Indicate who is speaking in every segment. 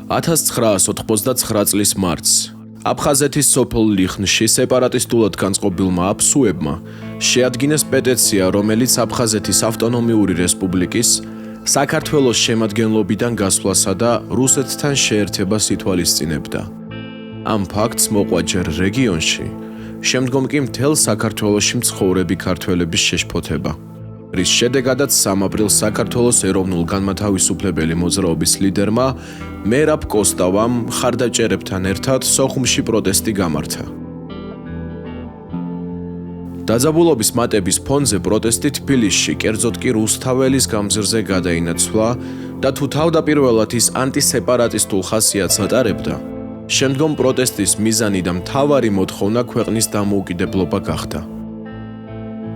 Speaker 1: 1989 წლის მარტს აფხაზეთის სოფელ ლიხნში სეპარატისტულად განწყობილმა აფსუებმა შეადგინეს პეტიცია, რომელიც აფხაზეთის ავტონომიური რესპუბლიკის საქართველოს შემადგენლობიდან გასვლასა და რუსეთთან შეერთებას ითვალისწინებდა. ამ ფაქტს მოყვა ჯერ რეგიონში, შემდგომ კი მთელ საქართველოში მცხოვრები ქართველების შეშფოთება, რის შედეგადაც 3 აპრილს საქართველოს ეროვნულ-განმათავისუფლებელი მოძრაობის ლიდერმა მერაბ კოსტავამ მხარდაჭერებთან ერთად სოხუმში პროტესტი გამართა. დაძაბულობის მატების ფონზე პროტესტი თბილისში, კერძოდ კი რუსთაველის გამზირზე გადაინაცვლა და თუ თავდაპირველად ის ანტისეპარატისტულ ხასიათს ატარებდა, შემდგომ პროტესტის მიზანი და მთავარი მოთხოვნა ქვეყნის დამოუკიდებლობა გახდა.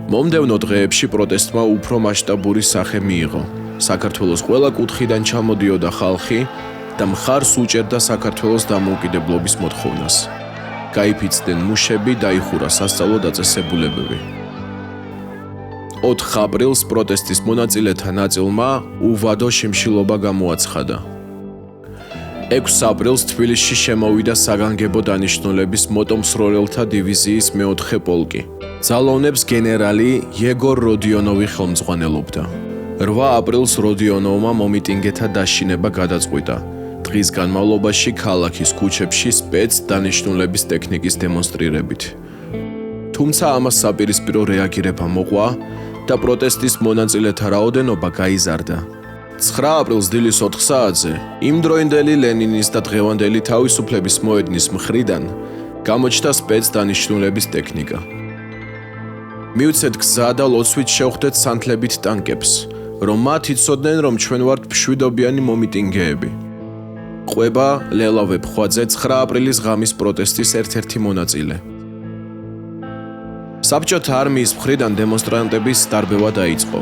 Speaker 1: მომდევნო დღეებში პროტესტმა უფრო მასშტაბური სახე მიიღო. საქართველოს ყველა კუთხიდან ჩამოდიოდა ხალხი და მხარს უჭერდა საქართველოს დამოუკიდებლობის მოთხოვნას. გაიფიცდნენ მუშები, დაიხურა სასწავლო დაწესებულებები. 4 აპრილს პროტესტის მონაწილეთა ნაწილმა უვადო შიმშილობა გამოაცხადა. 6 აპრილს თბილისში შემოვიდა საგანგებო დანიშნულების მოტომსროლელთა დივიზიის მე-4 პოლკი. ძალოვნებს გენერალი იეგორ როდიონოვი ხელმძღვანელობდა. 8 აპრილს როდიონოვმა მომიტინგეთა დაშინება გადაწყვიტა. დღის განმავლობაში ქალაქის ქუჩებში სპეცდანიშნულების ტექნიკის დემონსტრირებით. თუმცა ამას საპირისპირო რეაგირება მოყვა და პროტესტის მონაწილეთა რაოდენობა გაიზარდა. 9 აპრილს დილის 4 საათზე იმდროინდელი ლენინის და დღევანდელი თავისუფლების მოედნის მხრიდან გამოჩნდა სპეცდანიშნულების ტექნიკა. მივცეთ გზა და ლოცვით შევხვდეთ სანთლებით ტანკებს, რომ მათ იცოდნენ, რომ ჩვენ ვართ მშვიდობიანი მომიტინგეები. ყვება ლელა ვეფხვაძე 9 აპრილის ღამის პროტესტის ერთ-ერთი მონაწილე. საბჭოთა არმიის მხრიდან დემონსტრანტების დარბევა დაიწყო.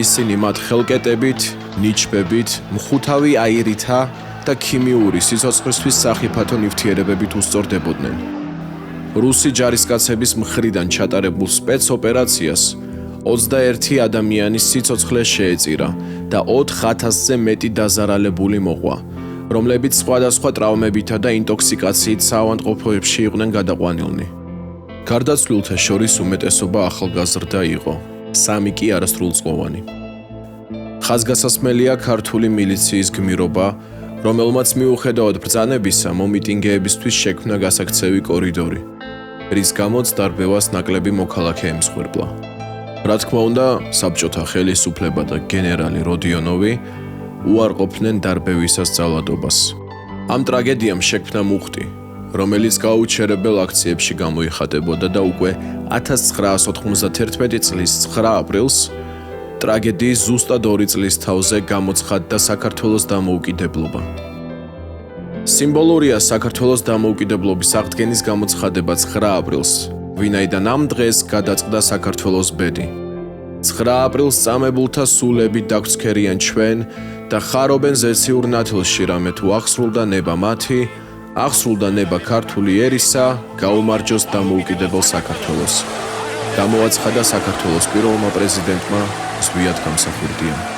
Speaker 1: ისინი მათ ხელკეტებით, ნიჩბებით, მხუთავი აირითა და ქიმიური სიცოცხლისთვის სახიფათო ნივთიერებებით უსწორდებოდნენ. რუსი ჯარისკაცების მხრიდან ჩატარებულ სპეცოპერაციას 21 ადამიანის სიცოცხლე შეეწირა და 4000-ზე მეტი დაზარალებული მოყვა, რომლებიც სხვადასხვა ტრავმებითა და ინტოქსიკაციით საავადმყოფოებში იყვნენ გადაყვანილნი. გარდაცვლილთა შორის უმეტესობა ახალგაზრდა იყო, 3 კი არასრულწლოვანი. ხაზგასასმელია ქართული მილიციის გმირობა, რომელმაც მიუხედავად ბრძანებისა მომიტინგეებისთვის შექმნა გასაქცევი კორიდორი, რის გამოც დარბევას ნაკლები მოქალაქე ემსხვერპლა. რა თქმა უნდა, საბჭოთა ხელისუფლება და გენერალი როდიონოვი უარყოფდნენ დარბევისას ძალადობას. ამ ტრაგედიამ შექმნა მუხტი, რომელიც გაუჩერებელ აქციებში გამოიხატებოდა და უკვე 1991 წლის 9 აპრილს ტრაგედიის ზუსტად 2 წლის თავზე გამოცხადდა საქართველოს დამოუკიდებლობა. სიმბოლურია საქართველოს დამოუკიდებლობის აღდგენის გამოცხადება 9 აპრილს, ვინაიდან ამ დღეს გადაწყდა საქართველოს ბედი. 9 აპრილს წამებულთა სულები დაგვრცქერიან ჩვენ და ხარობენ ზეციურ ნათელში, რამე თუ აღსრულდა ნება მათი, აღსრულდა ნება ქართული ერისა, გაუმარჯოს დამოუკიდებელ საქართველოს. გამოაცხადა საქართველოს პირველმა პრეზიდენტმა ზვიად გამსახურდიამ.